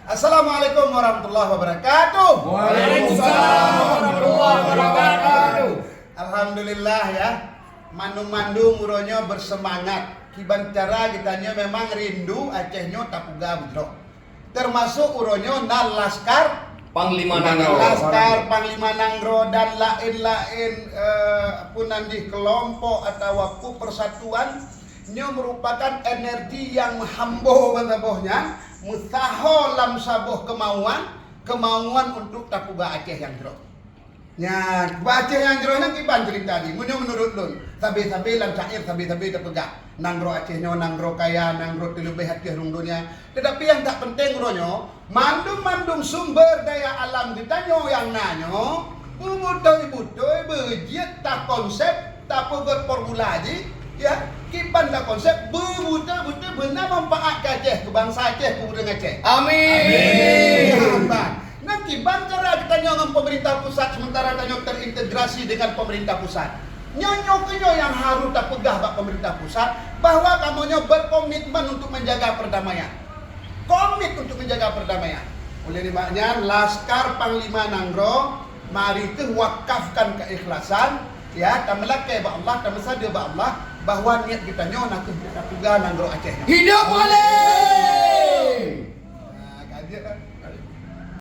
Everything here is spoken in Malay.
Assalamualaikum warahmatullahi wabarakatuh. Waalaikumsalam warahmatullahi wabarakatuh. Alhamdulillah ya, mandung-mandung uronyo bersemangat. Kiban cara kitanya memang rindu Acehnya tapuga budro. Termasuk uronyo nal laskar Panglima Nanggro. Laskar Panglima Nanggro dan lain-lain punan di kelompok atau waktu persatuan. Ini merupakan energi yang hambo bentabohnya, musaho lam saboh kemauan untuk tapuga Aceh yang jero. Ya, Aceh yang jero nang kiban cerita di. Menurut lun, sabe-sabe lam syair sabe-sabe tapuga. Nanggro Acehnya nanggro kaya, nanggro tilebih hati rung dunia. Tetapi yang tak penting ronyo, mandum-mandum sumber daya alam kita nyo yang nanyo, bubutoy-butoy bejiat tak konsep, tak pegot formula aja. Ya, kiban dah konsep beruta-buta benar manfaat ke Aceh, ke bangsa Aceh, ke budaya Aceh. Amin. Nah, kiban cara kita dengan pemerintah pusat sementara kita terintegrasi dengan pemerintah pusat. Nyo yang harus tak pegah bak pemerintah pusat bahwa kamu berkomitmen untuk menjaga perdamaian. Komit untuk menjaga perdamaian. Oleh sebabnya Laskar Panglima Nanggro mari ke wakafkan keikhlasan ya, tamlake ba Allah, tamsada ba Allah bahwa niat kita nyo nak tuga Nanggro Aceh. Hidup boleh. Nah, kajian